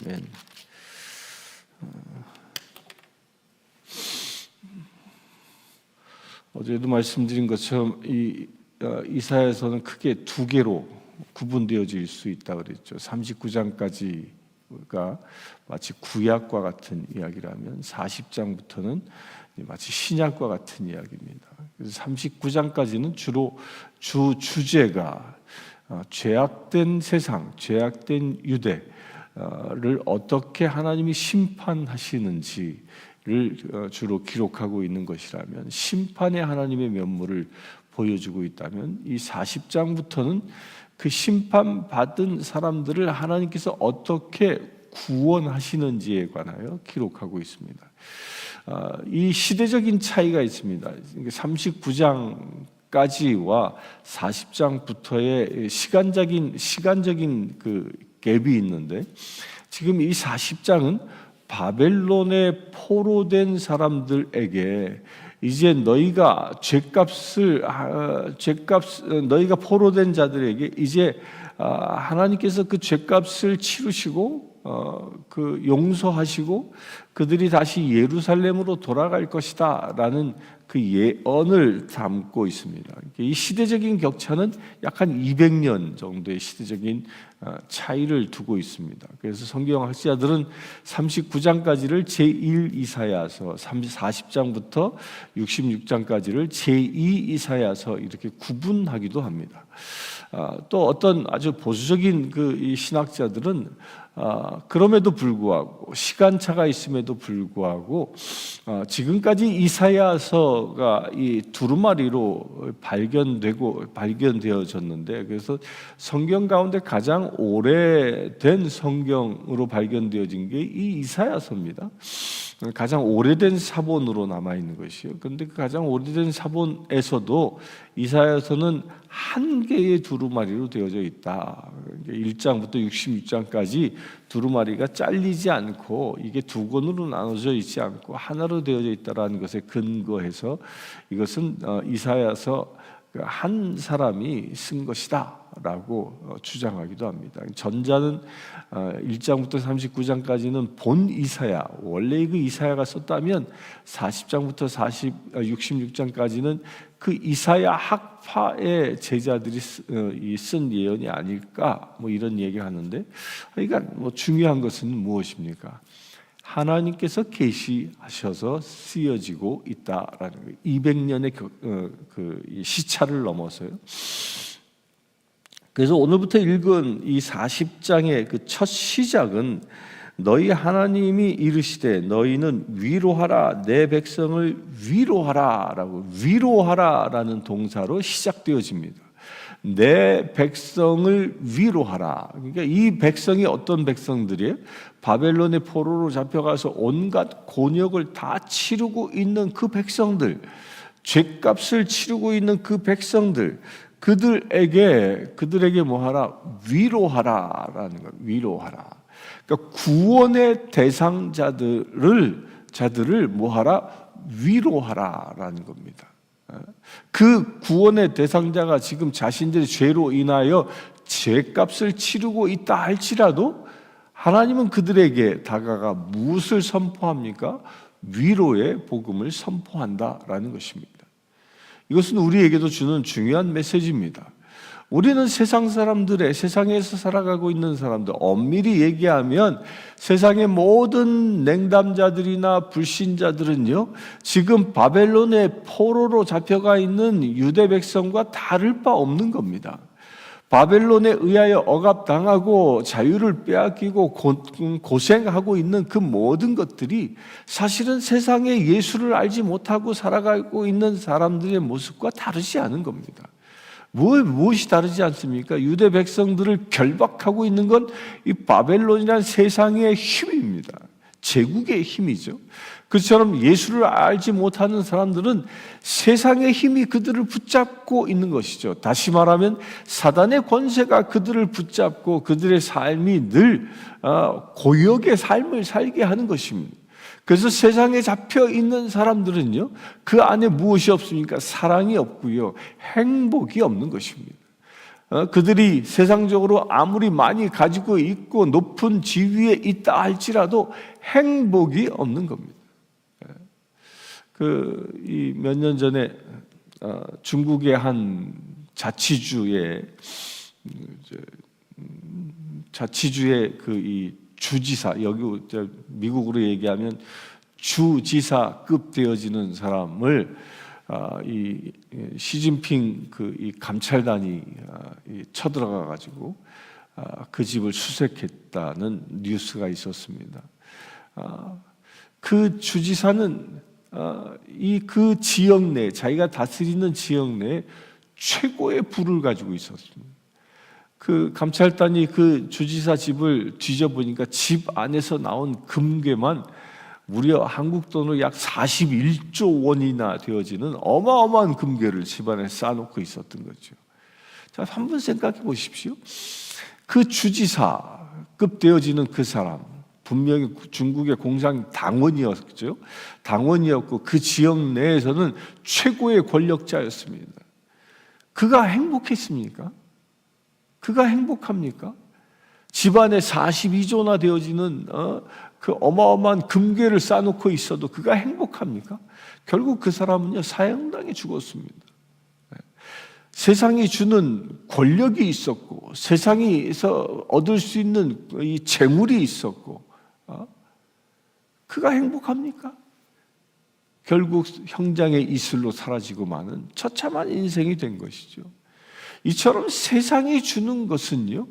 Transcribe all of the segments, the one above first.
아멘. 어제도 말씀드린 것처럼 이사야서는 크게 두 개로 구분되어질 수 있다 그랬죠. 39장까지가 마치 구약과 같은 이야기라면 40장부터는 마치 신약과 같은 이야기입니다. 그래서 39장까지는 주로 주제가 죄악된 세상, 죄악된 유대를 어떻게 하나님이 심판하시는지를 주로 기록하고 있는 것이라면, 심판의 하나님의 면모를 보여주고 있다면, 이 40장부터는 그 심판받은 사람들을 하나님께서 어떻게 구원하시는지에 관하여 기록하고 있습니다. 이 시대적인 차이가 있습니다. 39장까지와 40장부터의 시간적인 그 갭이 있는데, 지금 이 40장은 바벨론에 포로된 사람들에게 이제 너희가 너희가 포로된 자들에게 이제 하나님께서 그 죄값을 치르시고 그 용서하시고 그들이 다시 예루살렘으로 돌아갈 것이다라는 그 예언을 담고 있습니다. 이 시대적인 격차는 약 한 200년 정도의 시대적인 차이를 두고 있습니다. 그래서 성경 학자들은 39장까지를 제1 이사야서, 40장부터 66장까지를 제2 이사야서 이렇게 구분하기도 합니다. 또 어떤 아주 보수적인 이 신학자들은 그럼에도 불구하고, 시간차가 있음에도 불구하고 지금까지 이사야서가 이 두루마리로 발견되어졌는데, 그래서 성경 가운데 가장 오래된 성경으로 발견되어진 게 이 이사야서입니다. 가장 오래된 사본으로 남아있는 것이요. 그런데 그 가장 오래된 사본에서도 이사야서는 한 개의 두루마리로 되어져 있다. 1장부터 66장까지 두루마리가 잘리지 않고 이게 두 권으로 나눠져 있지 않고 하나로 되어져 있다는 것에 근거해서 이것은 이사야서 한 사람이 쓴 것이다 라고 주장하기도 합니다. 전자는 1장부터 39장까지는 본 이사야, 원래 그 이사야가 썼다면 40장부터 66장까지는 그 이사야 학파의 제자들이 쓴 예언이 아닐까, 뭐 이런 얘기하는데, 그러니까 중요한 것은 무엇입니까? 하나님께서 계시하셔서 쓰여지고 있다라는 거예요. 200년의 그 시차를 넘어서요. 그래서 오늘부터 읽은 이 40장의 그 첫 시작은 너희 하나님이 이르시되 너희는 위로하라, 내 백성을 위로하라라고, 위로하라라는 동사로 시작되어집니다. 내 백성을 위로하라. 그러니까 이 백성이 어떤 백성들이에요? 바벨론의 포로로 잡혀가서 온갖 곤욕을 다 치르고 있는 그 백성들, 죄값을 치르고 있는 그 백성들, 그들에게 뭐하라? 위로하라라는 거예요. 위로하라. 그러니까 구원의 대상자들을 뭐하라? 위로하라라는 겁니다. 그 구원의 대상자가 지금 자신들의 죄로 인하여 죄값을 치르고 있다 할지라도 하나님은 그들에게 다가가 무엇을 선포합니까? 위로의 복음을 선포한다라는 것입니다. 이것은 우리에게도 주는 중요한 메시지입니다. 우리는 세상에서 살아가고 있는 사람들, 엄밀히 얘기하면 세상의 모든 냉담자들이나 불신자들은요, 지금 바벨론의 포로로 잡혀가 있는 유대 백성과 다를 바 없는 겁니다. 바벨론에 의하여 억압당하고 자유를 빼앗기고 고생하고 있는 그 모든 것들이 사실은 세상에 예수를 알지 못하고 살아가고 있는 사람들의 모습과 다르지 않은 겁니다. 무엇이 다르지 않습니까? 유대 백성들을 결박하고 있는 건 이 바벨론이라는 세상의 힘입니다. 제국의 힘이죠. 그처럼 예수를 알지 못하는 사람들은 세상의 힘이 그들을 붙잡고 있는 것이죠. 다시 말하면 사단의 권세가 그들을 붙잡고 그들의 삶이 늘 고역의 삶을 살게 하는 것입니다. 그래서 세상에 잡혀 있는 사람들은요, 그 안에 무엇이 없습니까? 사랑이 없고요, 행복이 없는 것입니다. 그들이 세상적으로 아무리 많이 가지고 있고 높은 지위에 있다 할지라도 행복이 없는 겁니다. 몇 년 전에 중국의 한 자치주의 이 주지사, 여기 미국으로 얘기하면 주지사급 되어지는 사람을 이 시진핑 이 감찰단이 쳐들어가 가지고 그 집을 수색했다는 뉴스가 있었습니다. 그 주지사는 그 지역 내, 자기가 다스리는 지역 내에 최고의 부를 가지고 있었습니다. 그 감찰단이 그 주지사 집을 뒤져보니까 집 안에서 나온 금괴만 무려 한국 돈으로 약 41조 원이나 되어지는 어마어마한 금괴를 집안에 쌓아놓고 있었던 거죠. 자, 한번 생각해 보십시오. 그 주지사급 되어지는 그 사람, 분명히 중국의 공산 당원이었죠. 당원이었고 그 지역 내에서는 최고의 권력자였습니다. 그가 행복했습니까? 그가 행복합니까? 집안에 42조나 되어지는 그 어마어마한 금괴를 쌓아놓고 있어도 그가 행복합니까? 결국 그 사람은요, 사형당해 죽었습니다. 세상이 주는 권력이 있었고, 세상에서 얻을 수 있는 이 재물이 있었고, 그가 행복합니까? 결국 형장의 이슬로 사라지고 마는 처참한 인생이 된 것이죠. 이처럼 세상이 주는 것은요,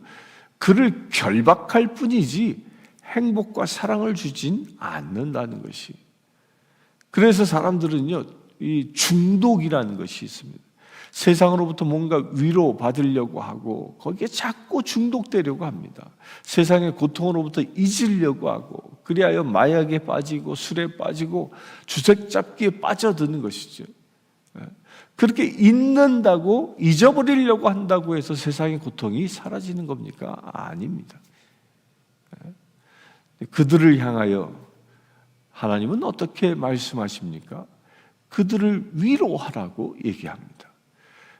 그를 결박할 뿐이지 행복과 사랑을 주진 않는다는 것이. 그래서 사람들은요, 이 중독이라는 것이 있습니다. 세상으로부터 뭔가 위로 받으려고 하고 거기에 자꾸 중독되려고 합니다. 세상의 고통으로부터 잊으려고 하고, 그리하여 마약에 빠지고 술에 빠지고 주색 잡기에 빠져드는 것이죠. 그렇게 잊는다고, 잊어버리려고 한다고 해서 세상의 고통이 사라지는 겁니까? 아닙니다. 그들을 향하여 하나님은 어떻게 말씀하십니까? 그들을 위로하라고 얘기합니다.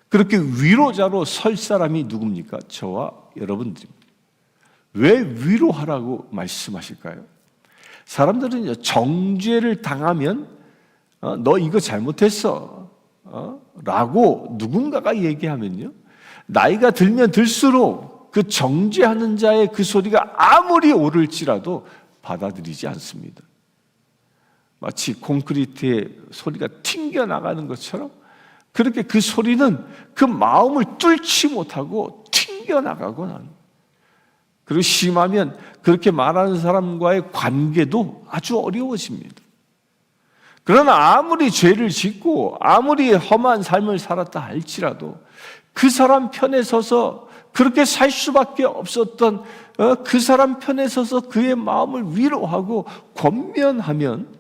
그렇게 위로자로 설 사람이 누굽니까? 저와 여러분들입니다. 왜 위로하라고 말씀하실까요? 사람들은 정죄를 당하면 너 이거 잘못했어 라고 누군가가 얘기하면요, 나이가 들면 들수록 그 정죄하는 자의 그 소리가 아무리 옳을지라도 받아들이지 않습니다. 마치 콘크리트의 소리가 튕겨나가는 것처럼 그렇게 그 소리는 그 마음을 뚫지 못하고 튕겨나가고 나는, 그리고 심하면 그렇게 말하는 사람과의 관계도 아주 어려워집니다. 그러나 아무리 죄를 짓고 아무리 험한 삶을 살았다 할지라도 그 사람 편에 서서 그렇게 살 수밖에 없었던 그 사람 편에 서서 그의 마음을 위로하고 권면하면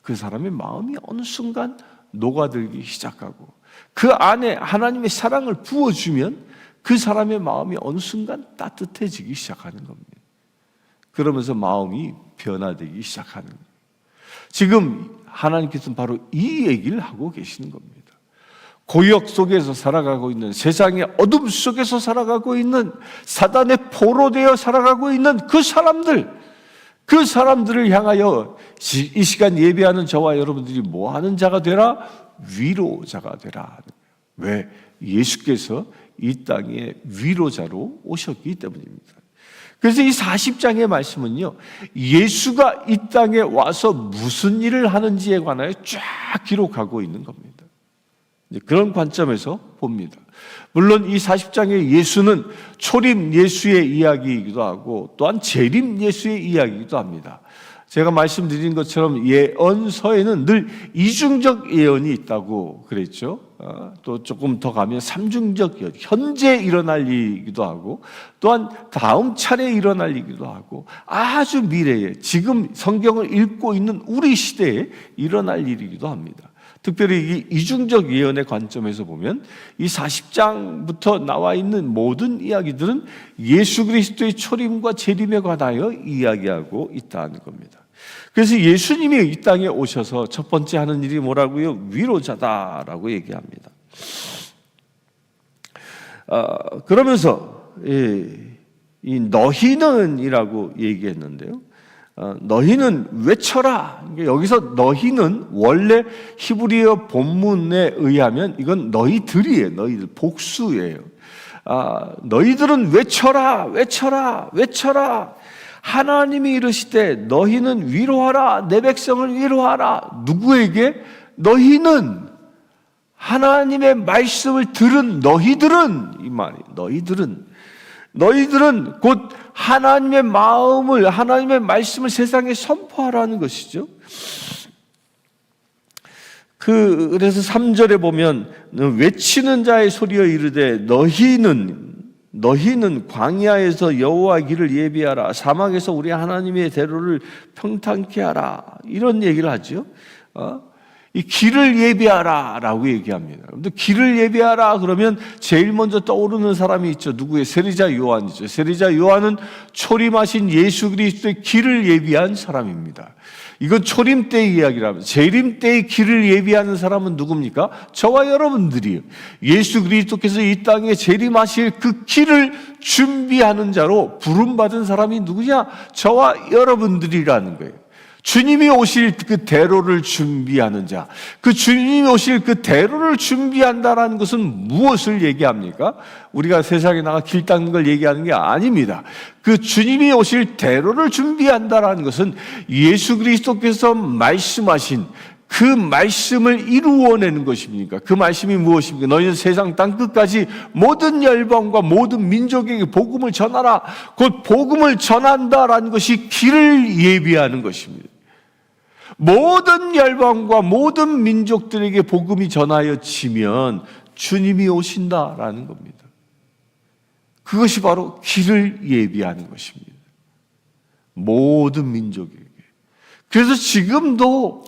그 사람의 마음이 어느 순간 녹아들기 시작하고, 그 안에 하나님의 사랑을 부어주면 그 사람의 마음이 어느 순간 따뜻해지기 시작하는 겁니다. 그러면서 마음이 변화되기 시작하는 겁니다. 지금 하나님께서는 바로 이 얘기를 하고 계시는 겁니다. 고역 속에서 살아가고 있는, 세상의 어둠 속에서 살아가고 있는, 사단의 포로되어 살아가고 있는 그 사람들을 향하여 이 시간 예배하는 저와 여러분들이 뭐 하는 자가 되라? 위로자가 되라. 왜? 예수께서 이 땅에 위로자로 오셨기 때문입니다. 그래서 이 40장의 말씀은요, 예수가 이 땅에 와서 무슨 일을 하는지에 관하여 쫙 기록하고 있는 겁니다. 그런 관점에서 봅니다. 물론 이 40장의 예수는 초림 예수의 이야기이기도 하고 또한 재림 예수의 이야기이기도 합니다. 제가 말씀드린 것처럼 예언서에는 늘 이중적 예언이 있다고 그랬죠. 또 조금 더 가면 삼중적 예언, 현재 일어날 일이기도 하고 또한 다음 차례 일어날 일이기도 하고 아주 미래에, 지금 성경을 읽고 있는 우리 시대에 일어날 일이기도 합니다. 특별히 이 이중적 예언의 관점에서 보면 이 40장부터 나와 있는 모든 이야기들은 예수 그리스도의 초림과 재림에 관하여 이야기하고 있다는 겁니다. 그래서 예수님이 이 땅에 오셔서 첫 번째 하는 일이 뭐라고요? 위로자다라고 얘기합니다. 그러면서 이 너희는이라고 얘기했는데요. 너희는 외쳐라. 여기서 너희는 원래 히브리어 본문에 의하면 이건 너희들이에요. 너희들 복수예요. 너희들은 외쳐라, 외쳐라, 외쳐라. 하나님이 이르시되 너희는 위로하라, 내 백성을 위로하라. 누구에게? 너희는, 하나님의 말씀을 들은 너희들은, 이 말이 너희들은 곧 하나님의 마음을, 하나님의 말씀을 세상에 선포하라는 것이죠. 그래서 3절에 보면 외치는 자의 소리여 이르되 너희는 광야에서 여호와 길을 예비하라, 사막에서 우리 하나님의 대로를 평탄케 하라, 이런 얘기를 하죠. 이 길을 예비하라 라고 얘기합니다. 근데 길을 예비하라 그러면 제일 먼저 떠오르는 사람이 있죠. 누구의? 세리자 요한이죠. 세리자 요한은 초림하신 예수 그리스도의 길을 예비한 사람입니다. 이건 초림 때의 이야기랍니다. 재림 때의 길을 예비하는 사람은 누굽니까? 저와 여러분들이에요. 예수 그리스도께서 이 땅에 재림하실 그 길을 준비하는 자로 부름받은 사람이 누구냐? 저와 여러분들이라는 거예요. 주님이 오실 그 대로를 준비하는 자, 그 주님이 오실 그 대로를 준비한다라는 것은 무엇을 얘기합니까? 우리가 세상에 나가 길 닦는 걸 얘기하는 게 아닙니다. 그 주님이 오실 대로를 준비한다라는 것은 예수 그리스도께서 말씀하신 그 말씀을 이루어내는 것입니까? 그 말씀이 무엇입니까? 너희는 세상 땅 끝까지 모든 열방과 모든 민족에게 복음을 전하라. 곧 복음을 전한다라는 것이 길을 예비하는 것입니다. 모든 열방과 모든 민족들에게 복음이 전하여지면 주님이 오신다라는 겁니다. 그것이 바로 길을 예비하는 것입니다. 모든 민족에게. 그래서 지금도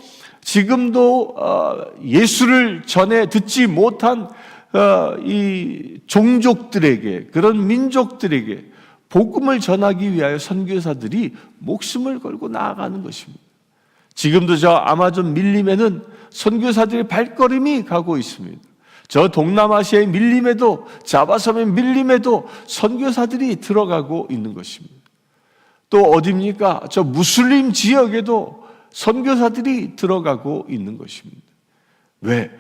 예수를 전해 듣지 못한 이 종족들에게, 그런 민족들에게 복음을 전하기 위하여 선교사들이 목숨을 걸고 나아가는 것입니다. 지금도 저 아마존 밀림에는 선교사들의 발걸음이 가고 있습니다. 저 동남아시아의 밀림에도, 자바섬의 밀림에도 선교사들이 들어가고 있는 것입니다. 또 어디입니까? 저 무슬림 지역에도 선교사들이 들어가고 있는 것입니다. 왜?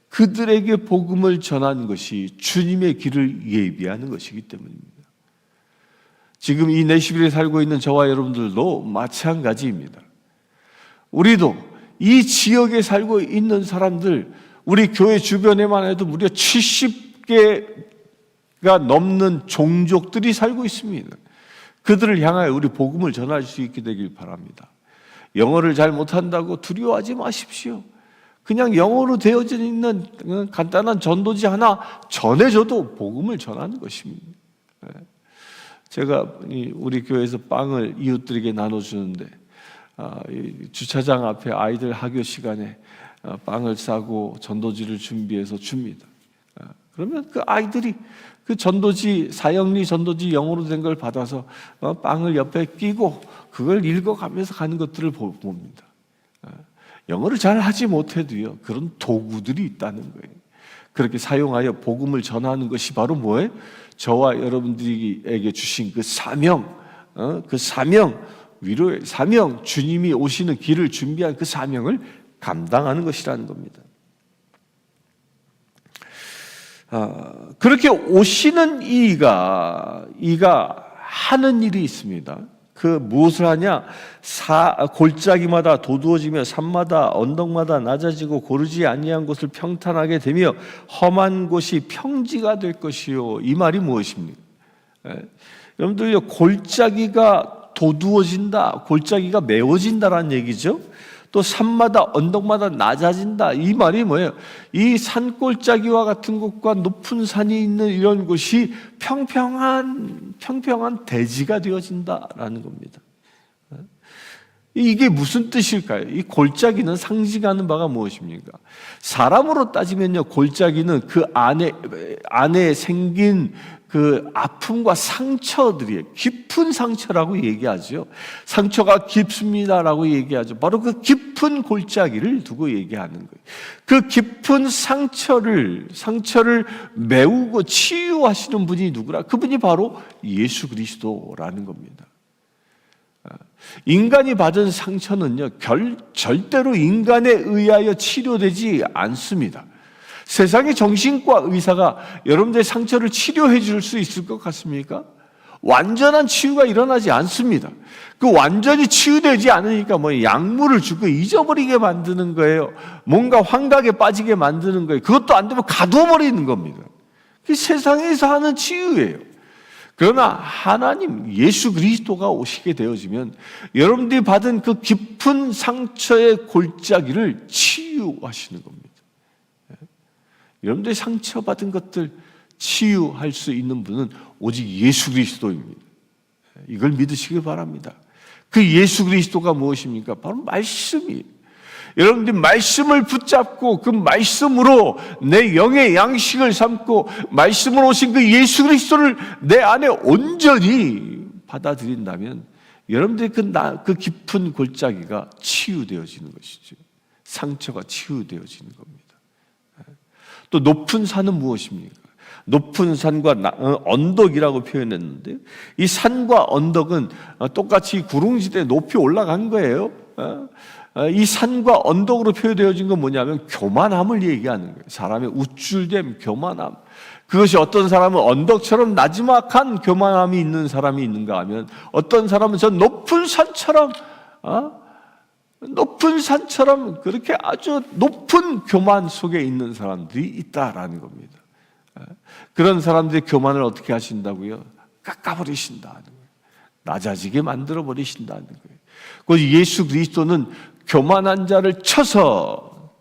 그들에게 복음을 전하는 것이 주님의 길을 예비하는 것이기 때문입니다. 지금 이 내시빌에 살고 있는 저와 여러분들도 마찬가지입니다. 우리도 이 지역에 살고 있는 사람들, 우리 교회 주변에만 해도 무려 70개가 넘는 종족들이 살고 있습니다. 그들을 향하여 우리 복음을 전할 수 있게 되길 바랍니다. 영어를 잘 못한다고 두려워하지 마십시오. 그냥 영어로 되어져 있는 간단한 전도지 하나 전해줘도 복음을 전하는 것입니다. 제가 우리 교회에서 빵을 이웃들에게 나눠주는데 주차장 앞에 아이들 학교 시간에 빵을 싸고 전도지를 준비해서 줍니다. 그러면 그 아이들이 그 전도지, 사형리 전도지 영어로 된 걸 받아서 빵을 옆에 끼고 그걸 읽어가면서 가는 것들을 봅니다. 영어를 잘 하지 못해도요, 그런 도구들이 있다는 거예요. 그렇게 사용하여 복음을 전하는 것이 바로 뭐예요? 저와 여러분들에게 주신 그 사명, 위로의 사명, 주님이 오시는 길을 준비한 그 사명을 감당하는 것이라는 겁니다. 그렇게 오시는 이가 하는 일이 있습니다. 그 무엇을 하냐? 골짜기마다 도두어지며 산마다 언덕마다 낮아지고 고르지 아니한 곳을 평탄하게 되며 험한 곳이 평지가 될 것이요. 이 말이 무엇입니까? 여러분들, 골짜기가 도두어진다, 골짜기가 메워진다라는 얘기죠. 또 산마다 언덕마다 낮아진다, 이 말이 뭐예요? 이 산골짜기와 같은 곳과 높은 산이 있는 이런 곳이 평평한 대지가 되어진다라는 겁니다. 이게 무슨 뜻일까요? 이 골짜기는 상징하는 바가 무엇입니까? 사람으로 따지면요, 골짜기는 그 안에 생긴 그 아픔과 상처들이에요. 깊은 상처라고 얘기하죠. 상처가 깊습니다라고 얘기하죠. 바로 그 깊은 골짜기를 두고 얘기하는 거예요. 그 깊은 상처를 메우고 치유하시는 분이 누구라? 그분이 바로 예수 그리스도라는 겁니다. 인간이 받은 상처는요, 절대로 인간에 의하여 치료되지 않습니다. 세상의 정신과 의사가 여러분들의 상처를 치료해 줄 수 있을 것 같습니까? 완전한 치유가 일어나지 않습니다. 그 완전히 치유되지 않으니까 약물을 주고 잊어버리게 만드는 거예요. 뭔가 환각에 빠지게 만드는 거예요. 그것도 안 되면 가둬버리는 겁니다. 그게 세상에서 하는 치유예요. 그러나 하나님 예수 그리스도가 오시게 되어지면 여러분들이 받은 그 깊은 상처의 골짜기를 치유하시는 겁니다. 여러분들이 상처받은 것들 치유할 수 있는 분은 오직 예수 그리스도입니다. 이걸 믿으시기 바랍니다. 그 예수 그리스도가 무엇입니까? 바로 말씀이에요. 여러분들이 말씀을 붙잡고 그 말씀으로 내 영의 양식을 삼고 말씀으로 오신 그 예수 그리스도를 내 안에 온전히 받아들인다면 여러분들의 그 깊은 골짜기가 치유되어지는 것이죠. 상처가 치유되어지는 겁니다. 또 높은 산은 무엇입니까? 높은 산과 언덕이라고 표현했는데 이 산과 언덕은 똑같이 구릉지대에 높이 올라간 거예요. 이 산과 언덕으로 표현되어진 건 뭐냐면 교만함을 얘기하는 거예요. 사람의 우쭐됨, 교만함. 그것이 어떤 사람은 언덕처럼 나지막한 교만함이 있는 사람이 있는가 하면 어떤 사람은 저 높은 산처럼 그렇게 아주 높은 교만 속에 있는 사람들이 있다라는 겁니다. 그런 사람들의 교만을 어떻게 하신다고요? 깎아버리신다는 거예요. 낮아지게 만들어버리신다는 거예요. 그래서 예수 그리스도는 교만한 자를 쳐서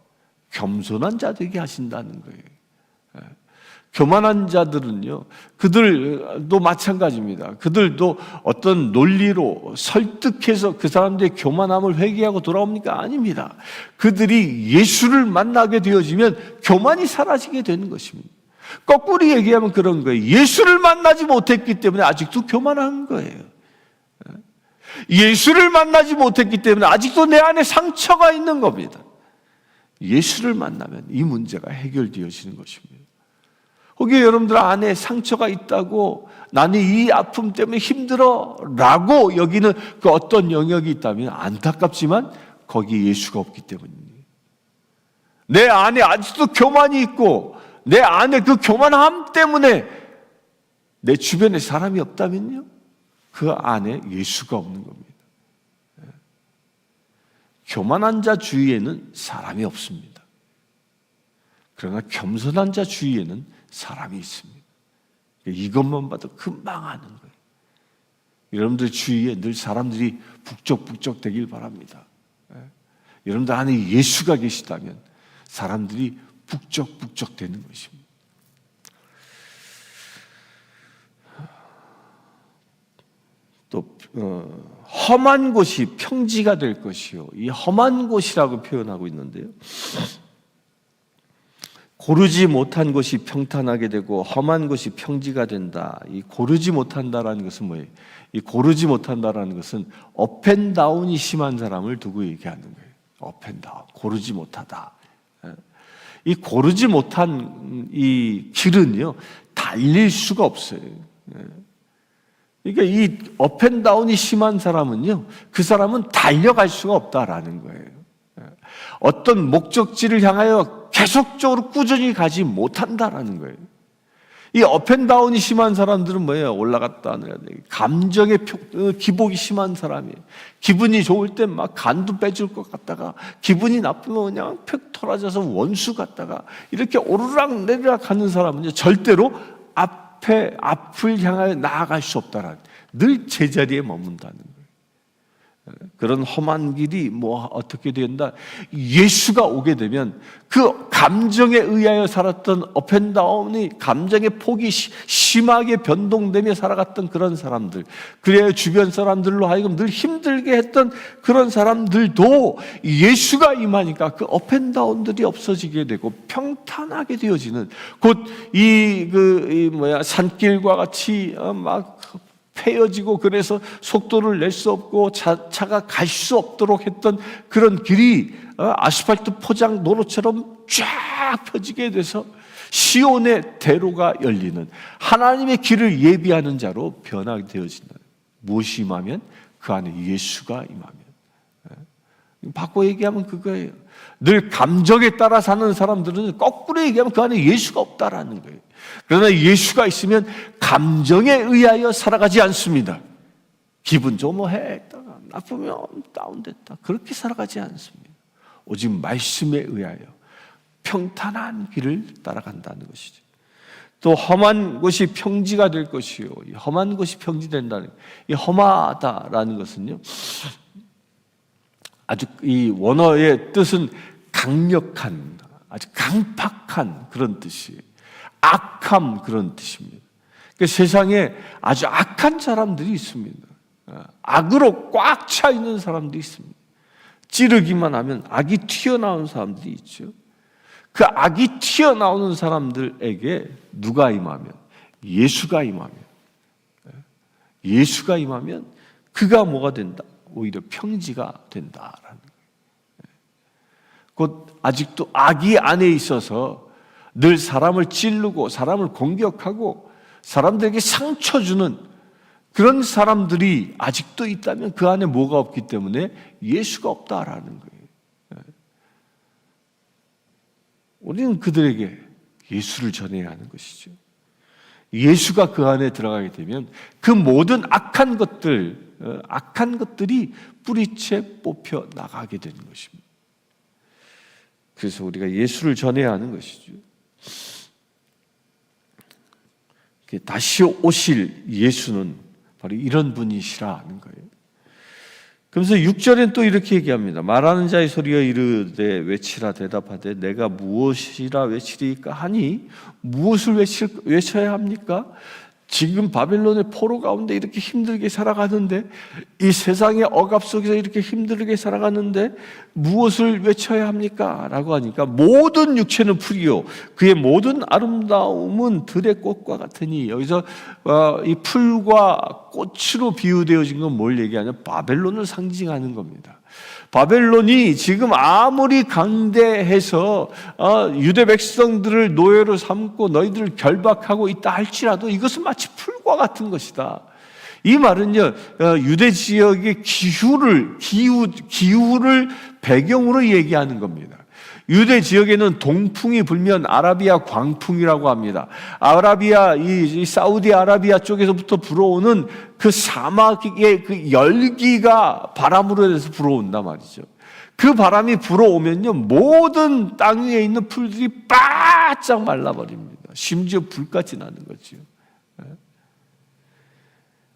겸손한 자 되게 하신다는 거예요. 교만한 자들은요, 그들도 마찬가지입니다. 그들도 어떤 논리로 설득해서 그 사람들의 교만함을 회개하고 돌아옵니까? 아닙니다. 그들이 예수를 만나게 되어지면 교만이 사라지게 되는 것입니다. 거꾸로 얘기하면 그런 거예요. 예수를 만나지 못했기 때문에 아직도 교만한 거예요. 예수를 만나지 못했기 때문에 아직도 내 안에 상처가 있는 겁니다. 예수를 만나면 이 문제가 해결되어지는 것입니다. 혹여 여러분들 안에 상처가 있다고 나는 이 아픔 때문에 힘들어 라고 여기는 그 어떤 영역이 있다면 안타깝지만 거기에 예수가 없기 때문입니다. 내 안에 아직도 교만이 있고 내 안에 그 교만함 때문에 내 주변에 사람이 없다면요, 그 안에 예수가 없는 겁니다. 교만한 자 주위에는 사람이 없습니다. 그러나 겸손한 자 주위에는 사람이 있습니다. 이것만 봐도 금방 아는 거예요. 여러분들 주위에 늘 사람들이 북적북적 되길 바랍니다. 여러분들 안에 예수가 계시다면 사람들이 북적북적 되는 것입니다. 또 험한 곳이 평지가 될 것이요, 이 험한 곳이라고 표현하고 있는데요, 고르지 못한 곳이 평탄하게 되고 험한 곳이 평지가 된다. 이 고르지 못한다라는 것은 뭐예요? 이 고르지 못한다라는 것은 업앤다운이 심한 사람을 두고 얘기하는 거예요. 업앤다운, 고르지 못하다. 이 고르지 못한 이 길은요, 달릴 수가 없어요. 그러니까 이 업앤다운이 심한 사람은요, 그 사람은 달려갈 수가 없다라는 거예요. 어떤 목적지를 향하여 계속적으로 꾸준히 가지 못한다라는 거예요. 이 업앤다운이 심한 사람들은 뭐예요? 올라갔다 내려갔다. 감정의 기복이 심한 사람이에요. 기분이 좋을 땐 막 간도 빼줄 것 같다가 기분이 나쁘면 그냥 팩 토라져서 원수 같다가 이렇게 오르락 내리락 하는 사람은요, 절대로 앞을 향하여 나아갈 수 없다라는, 늘 제자리에 머문다는 거예요. 그런 험한 길이 뭐 어떻게 된다? 예수가 오게 되면 그 감정에 의하여 살았던 업앤다운이 감정의 폭이 심하게 변동되며 살아갔던 그런 사람들, 그래야 주변 사람들로 하여금 늘 힘들게 했던 그런 사람들도 예수가 임하니까 그 업앤다운들이 없어지게 되고 평탄하게 되어지는, 곧 산길과 같이 막 패여지고 그래서 속도를 낼 수 없고 차가 갈 수 없도록 했던 그런 길이 아스팔트 포장 도로처럼 쫙 펴지게 돼서 시온의 대로가 열리는, 하나님의 길을 예비하는 자로 변하게 되어진다. 무엇이 임하면? 그 안에 예수가 임하면. 바꿔 얘기하면 그거예요. 늘 감정에 따라 사는 사람들은 거꾸로 얘기하면 그 안에 예수가 없다라는 거예요. 그러나 예수가 있으면 감정에 의하여 살아가지 않습니다. 기분 좋으면 나쁘면 다운됐다, 그렇게 살아가지 않습니다. 오직 말씀에 의하여 평탄한 길을 따라간다는 것이죠. 또 험한 곳이 평지가 될 것이요, 험한 곳이 평지된다는, 이 험하다라는 것은요, 아주 이 원어의 뜻은 강력한, 아주 강팍한 그런 뜻이에요. 악함, 그런 뜻입니다. 그러니까 세상에 아주 악한 사람들이 있습니다. 악으로 꽉 차 있는 사람들이 있습니다. 찌르기만 하면 악이 튀어나오는 사람들이 있죠. 그 악이 튀어나오는 사람들에게 누가 임하면? 예수가 임하면. 예수가 임하면 그가 뭐가 된다? 오히려 평지가 된다라는 거예요. 곧 아직도 악이 안에 있어서 늘 사람을 찌르고 사람을 공격하고 사람들에게 상처 주는 그런 사람들이 아직도 있다면 그 안에 뭐가 없기 때문에 예수가 없다라는 거예요. 우리는 그들에게 예수를 전해야 하는 것이죠. 예수가 그 안에 들어가게 되면 그 모든 악한 것들이 뿌리채 뽑혀 나가게 되는 것입니다. 그래서 우리가 예수를 전해야 하는 것이죠. 다시 오실 예수는 바로 이런 분이시라 하는 거예요. 그러면서 6절엔 또 이렇게 얘기합니다. 말하는 자의 소리여 이르되 외치라 대답하되 내가 무엇이라 외치리까 하니, 무엇을 외쳐야 합니까? 지금 바벨론의 포로 가운데 이렇게 힘들게 살아가는데, 이 세상의 억압 속에서 이렇게 힘들게 살아가는데 무엇을 외쳐야 합니까? 라고 하니까 모든 육체는 풀이요 그의 모든 아름다움은 들의 꽃과 같으니, 여기서 이 풀과 꽃으로 비유되어진 건 뭘 얘기하냐면 바벨론을 상징하는 겁니다. 바벨론이 지금 아무리 강대해서 유대 백성들을 노예로 삼고 너희들을 결박하고 있다 할지라도 이것은 마치 풀과 같은 것이다. 이 말은요, 유대 지역의 기후를 배경으로 얘기하는 겁니다. 유대 지역에는 동풍이 불면 아라비아 광풍이라고 합니다. 아라비아, 이 사우디아라비아 쪽에서부터 불어오는 그 사막의 그 열기가 바람으로 해서 불어온단 말이죠. 그 바람이 불어오면요, 모든 땅 위에 있는 풀들이 바짝 말라버립니다. 심지어 불까지 나는 거죠.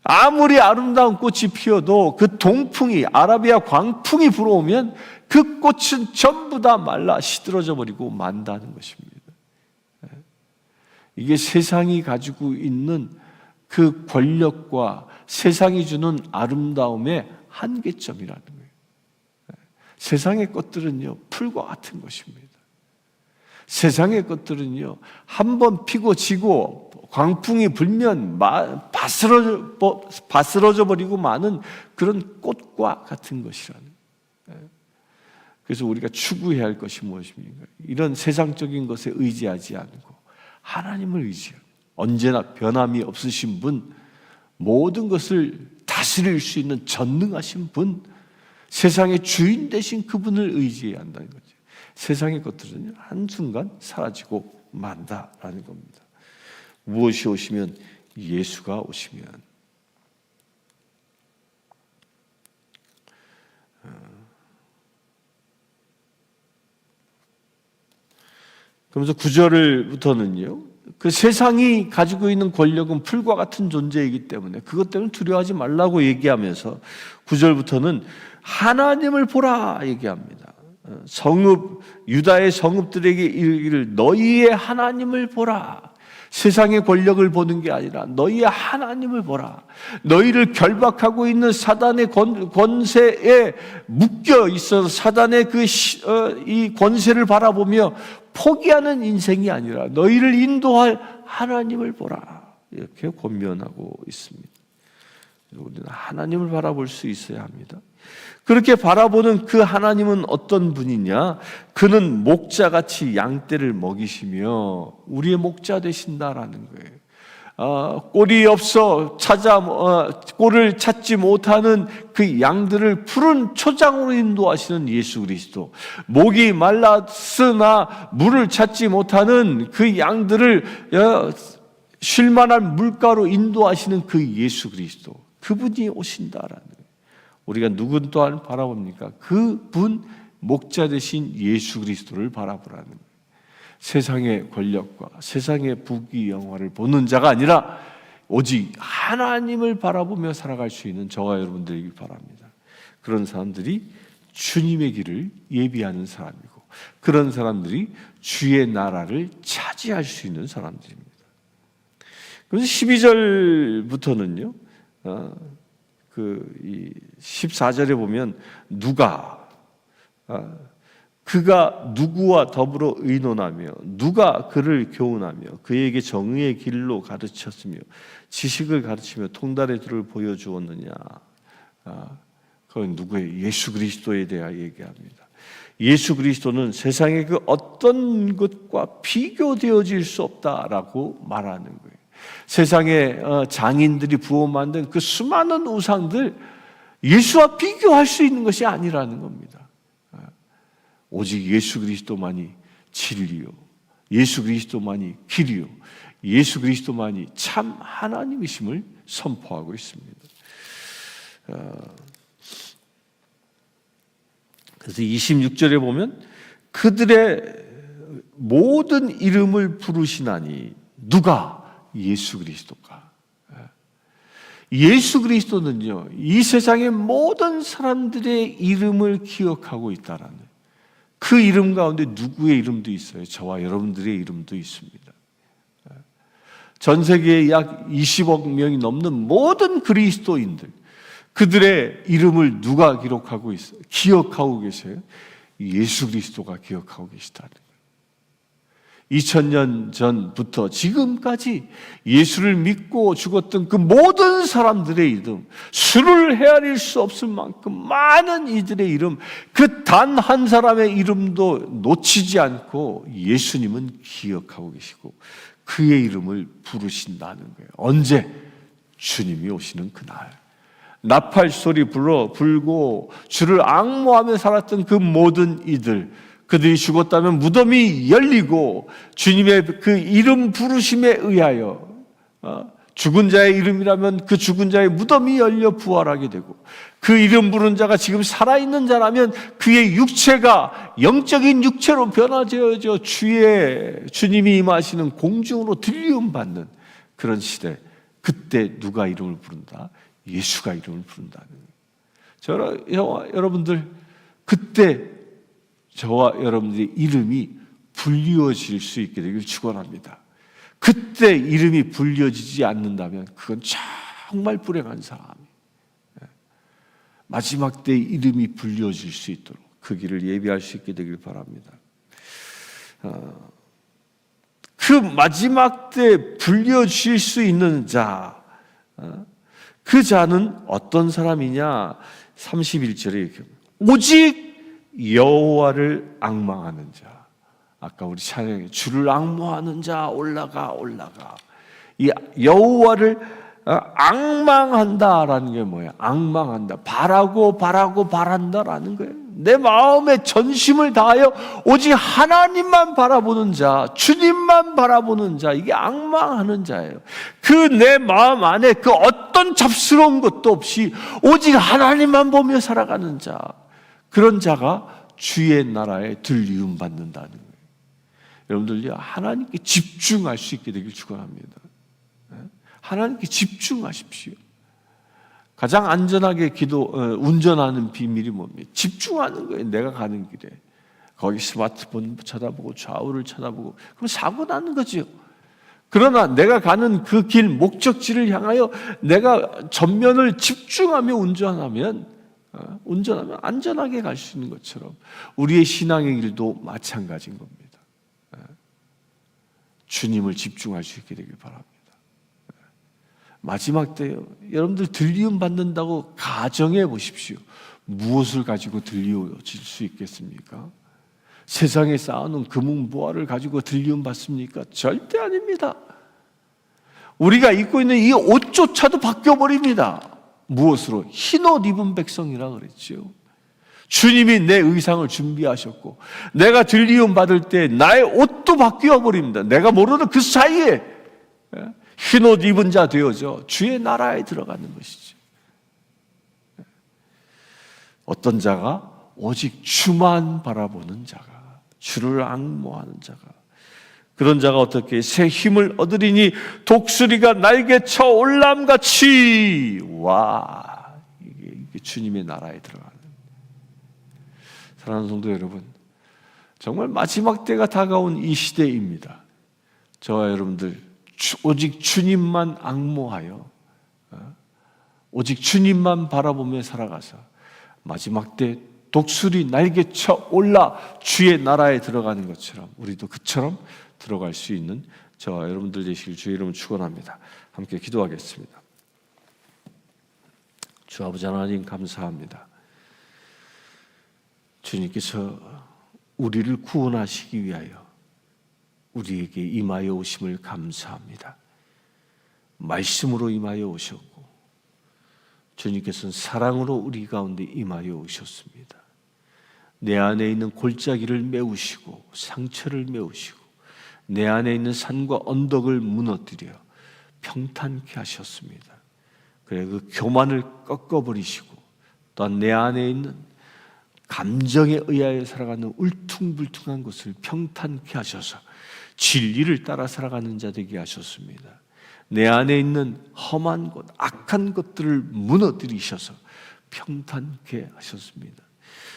아무리 아름다운 꽃이 피어도 그 동풍이, 아라비아 광풍이 불어오면 그 꽃은 전부 다 말라 시들어져 버리고 만다는 것입니다. 이게 세상이 가지고 있는 그 권력과 세상이 주는 아름다움의 한계점이라는 거예요. 세상의 것들은요, 풀과 같은 것입니다. 세상의 것들은요, 한번 피고 지고 광풍이 불면 바스러져 버리고 마는 그런 꽃과 같은 것이라는. 그래서 우리가 추구해야 할 것이 무엇입니까? 이런 세상적인 것에 의지하지 않고 하나님을 의지하고, 언제나 변함이 없으신 분, 모든 것을 다스릴 수 있는 전능하신 분, 세상의 주인 되신 그분을 의지해야 한다는 거죠. 세상의 것들은 한순간 사라지고 만다라는 겁니다. 무엇이 오시면? 예수가 오시면. 그러면서 9절부터는요, 그 세상이 가지고 있는 권력은 풀과 같은 존재이기 때문에 그것 때문에 두려워하지 말라고 얘기하면서 9절부터는 하나님을 보라 얘기합니다. 유다의 성읍들에게 이르기를 너희의 하나님을 보라. 세상의 권력을 보는 게 아니라 너희의 하나님을 보라. 너희를 결박하고 있는 사단의 권세에 묶여 있어서 사단의 이 권세를 바라보며 포기하는 인생이 아니라 너희를 인도할 하나님을 보라. 이렇게 권면하고 있습니다. 우리는 하나님을 바라볼 수 있어야 합니다. 그렇게 바라보는 그 하나님은 어떤 분이냐? 그는 목자같이 양떼를 먹이시며 우리의 목자 되신다라는 거예요. 꼴이 없어 꼴을 찾지 못하는 그 양들을 푸른 초장으로 인도하시는 예수 그리스도, 목이 말랐으나 물을 찾지 못하는 그 양들을 쉴만한 물가로 인도하시는 그 예수 그리스도, 그분이 오신다라는 거예요. 우리가 누군 또한 바라봅니까? 그분 목자 되신 예수 그리스도를 바라보라는 거예요. 세상의 권력과 세상의 부귀 영화를 보는 자가 아니라 오직 하나님을 바라보며 살아갈 수 있는 저와 여러분들이길 바랍니다. 그런 사람들이 주님의 길을 예비하는 사람이고 그런 사람들이 주의 나라를 차지할 수 있는 사람들입니다. 그래서 12절부터는요. 이 14절에 보면 그가 누구와 더불어 의논하며 누가 그를 교훈하며 그에게 정의의 길로 가르쳤으며 지식을 가르치며 통달의 길을 보여주었느냐. 그건 누구예요? 예수 그리스도에 대하여 얘기합니다. 예수 그리스도는 세상의 그 어떤 것과 비교되어질 수 없다라고 말하는 거예요. 세상의 장인들이 부어 만든 그 수많은 우상들 예수와 비교할 수 있는 것이 아니라는 겁니다. 오직 예수 그리스도만이 진리요, 예수 그리스도만이 길이요, 예수 그리스도만이 참 하나님이심을 선포하고 있습니다. 그래서 26절에 보면 그들의 모든 이름을 부르시나니 누가? 예수 그리스도가. 예수 그리스도는요, 이 세상의 모든 사람들의 이름을 기억하고 있다라는, 그 이름 가운데 누구의 이름도 있어요. 저와 여러분들의 이름도 있습니다. 전 세계에 약 20억 명이 넘는 모든 그리스도인들, 그들의 이름을 누가 기록하고 있어요? 기억하고 계세요? 예수 그리스도가 기억하고 계시다는 거예요. 2000년 전부터 지금까지 예수를 믿고 죽었던 그 모든 사람들의 이름, 수를 헤아릴 수 없을 만큼 많은 이들의 이름, 그 단 한 사람의 이름도 놓치지 않고 예수님은 기억하고 계시고 그의 이름을 부르신다는 거예요. 언제? 주님이 오시는 그날. 나팔 소리 불고 주를 앙모하며 살았던 그 모든 이들, 그들이 죽었다면 무덤이 열리고 주님의 그 이름 부르심에 의하여 죽은 자의 이름이라면 그 죽은 자의 무덤이 열려 부활하게 되고, 그 이름 부른 자가 지금 살아있는 자라면 그의 육체가 영적인 육체로 변화되어져 주님이 임하시는 공중으로 들리움 받는 그런 시대, 그때 누가 이름을 부른다? 예수가 이름을 부른다는 거예요. 저와 여러분들, 그때 저와 여러분들의 이름이 불리워질 수 있게 되길 축원합니다. 그때 이름이 불려지지 않는다면 그건 정말 불행한 사람이에요. 마지막 때 이름이 불려질 수 있도록 그 길을 예비할 수 있게 되길 바랍니다. 그 마지막 때 불려질 수 있는 자, 그 자는 어떤 사람이냐? 31절에 이렇게 오직 여호와를 앙망하는 자. 아까 우리 찬양에 주를 앙모하는 자 올라가. 이 여호와를 앙망한다라는 게 뭐예요? 앙망한다. 바란다라는 거예요. 내 마음에 전심을 다하여 오직 하나님만 바라보는 자, 주님만 바라보는 자, 이게 앙망하는 자예요. 그 내 마음 안에 그 어떤 잡스러운 것도 없이 오직 하나님만 보며 살아가는 자, 그런 자가 주의 나라에 들리움 받는다는 거예요. 여러분들이 하나님께 집중할 수 있게 되길 축원합니다. 하나님께 집중하십시오. 가장 안전하게 운전하는 비밀이 뭡니까? 집중하는 거예요. 내가 가는 길에. 거기 스마트폰 쳐다보고 좌우를 쳐다보고 그럼 사고 나는 거지요. 그러나 내가 가는 그 길 목적지를 향하여 내가 전면을 집중하며 운전하면 안전하게 갈 수 있는 것처럼 우리의 신앙의 길도 마찬가지인 겁니다. 주님을 집중할 수 있게 되길 바랍니다. 마지막 때요. 여러분들 들리움 받는다고 가정해 보십시오. 무엇을 가지고 들리워질 수 있겠습니까? 세상에 쌓아놓은 금은보화를 가지고 들리움 받습니까? 절대 아닙니다. 우리가 입고 있는 이 옷조차도 바뀌어버립니다. 무엇으로? 흰옷 입은 백성이라 그랬죠. 주님이 내 의상을 준비하셨고 내가 들리움 받을 때 나의 옷도 바뀌어 버립니다. 내가 모르는 그 사이에 흰옷 입은 자 되어져 주의 나라에 들어가는 것이죠. 어떤 자가? 오직 주만 바라보는 자가, 주를 앙모하는 자가, 그런 자가 어떻게 새 힘을 얻으리니 독수리가 날개쳐 올람같이. 와, 이게 주님의 나라에 들어가는. 사랑하는 성도 여러분, 정말 마지막 때가 다가온 이 시대입니다. 저와 여러분들 오직 주님만 앙모하여 오직 주님만 바라보며 살아가서 마지막 때 독수리 날개쳐 올라 주의 나라에 들어가는 것처럼 우리도 그처럼 들어갈 수 있는 저와 여러분들 되시길 주의 이름으로 축원합니다. 함께 기도하겠습니다. 주 아버지 하나님 감사합니다. 주님께서 우리를 구원하시기 위하여 우리에게 임하여 오심을 감사합니다. 말씀으로 임하여 오셨고 주님께서는 사랑으로 우리 가운데 임하여 오셨습니다. 내 안에 있는 골짜기를 메우시고 상처를 메우시고 내 안에 있는 산과 언덕을 무너뜨려 평탄케 하셨습니다. 그래 그 교만을 꺾어버리시고 또한 내 안에 있는 감정에 의하여 살아가는 울퉁불퉁한 것을 평탄케 하셔서 진리를 따라 살아가는 자 되게 하셨습니다. 내 안에 있는 험한 것, 악한 것들을 무너뜨리셔서 평탄케 하셨습니다.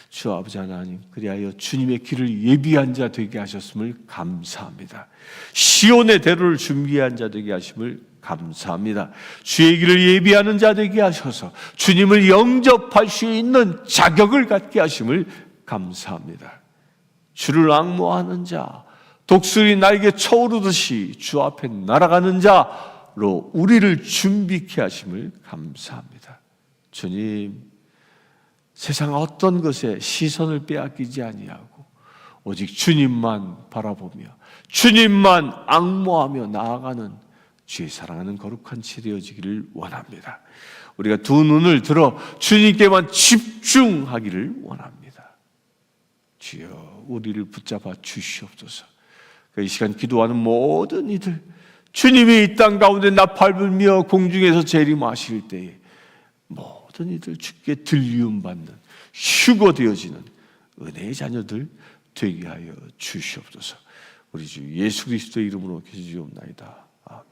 주 아버지 하나님, 그리하여 주님의 길을 예비한 자 되게 하셨음을 감사합니다. 시온의 대로를 준비한 자 되게 하심을 감사합니다. 주의 길을 예비하는 자 되게 하셔서 주님을 영접할 수 있는 자격을 갖게 하심을 감사합니다. 주를 앙모하는 자, 독수리 날개 쳐오르듯이 주 앞에 날아가는 자로 우리를 준비케 하심을 감사합니다. 주님, 세상 어떤 것에 시선을 빼앗기지 아니하고 오직 주님만 바라보며 주님만 앙모하며 나아가는 주의 사랑하는 거룩한 치 되어지기를 원합니다. 우리가 두 눈을 들어 주님께만 집중하기를 원합니다. 주여 우리를 붙잡아 주시옵소서. 이 시간 기도하는 모든 이들, 주님이 이 땅 가운데 나팔불며 공중에서 재림하실 때에 모든 이들 주께 들리움 받는 휴거 되어지는 은혜의 자녀들 되게 하여 주시옵소서. 우리 주 예수 그리스도의 이름으로 기도하옵나이다. 아멘.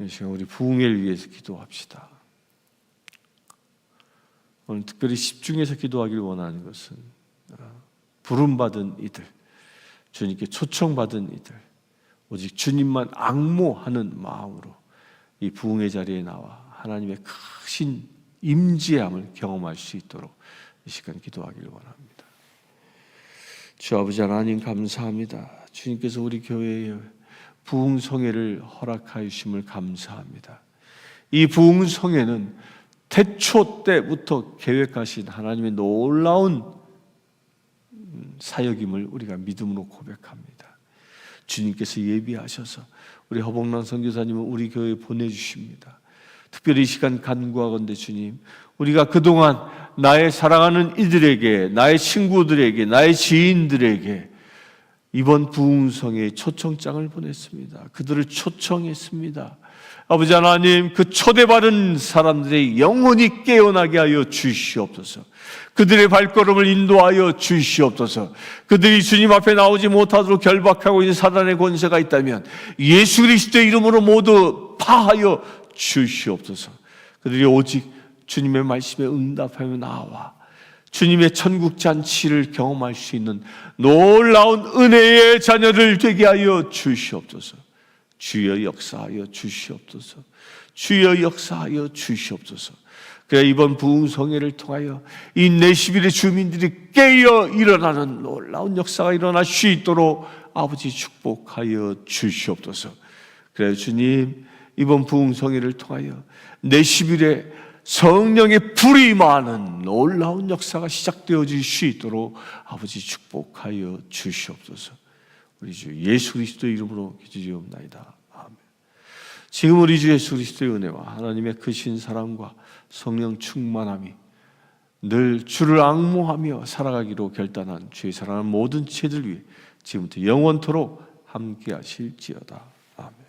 이 시간 우리 부흥회를 위해서 기도합시다. 오늘 특별히 집중해서 기도하기를 원하는 것은 부름받은 이들, 주님께 초청받은 이들, 오직 주님만 앙모하는 마음으로 이 부흥의 자리에 나와 하나님의 크신 임재함을 경험할 수 있도록 이 시간 기도하기를 원합니다. 주 아버지 하나님 감사합니다. 주님께서 우리 교회에 부흥성회를 허락하여 주심을 감사합니다. 이 부흥성회는 태초 때부터 계획하신 하나님의 놀라운 사역임을 우리가 믿음으로 고백합니다. 주님께서 예비하셔서 우리 허봉란 선교사님을 우리 교회에 보내주십니다. 특별히 이 시간 간구하건대 주님, 우리가 그동안 나의 사랑하는 이들에게, 나의 친구들에게, 나의 지인들에게 이번 부흥성에 초청장을 보냈습니다. 그들을 초청했습니다. 아버지 하나님, 그 초대받은 사람들의 영혼이 깨어나게 하여 주시옵소서. 그들의 발걸음을 인도하여 주시옵소서. 그들이 주님 앞에 나오지 못하도록 결박하고 있는 사단의 권세가 있다면 예수 그리스도의 이름으로 모두 파하여 주시옵소서. 그들이 오직 주님의 말씀에 응답하며 나와 주님의 천국 잔치를 경험할 수 있는 놀라운 은혜의 자녀를 되게 하여 주시옵소서. 주여 역사하여 주시옵소서. 주여 역사하여 주시옵소서. 그래 이번 부흥성회를 통하여 이 내시빌의 주민들이 깨어 일어나는 놀라운 역사가 일어날 수 있도록 아버지 축복하여 주시옵소서. 그래 주님, 이번 부흥성회를 통하여 내시빌에 성령의 불이 임하는 놀라운 역사가 시작되어질 수 있도록 아버지 축복하여 주시옵소서. 우리 주 예수 그리스도의 이름으로 기도드리옵나이다. 아멘. 지금 우리 주 예수 그리스도의 은혜와 하나님의 크신 사랑과 성령 충만함이 늘 주를 앙모하며 살아가기로 결단한 주의 사랑하는 모든 지체들 위해 지금부터 영원토록 함께 하실지어다. 아멘.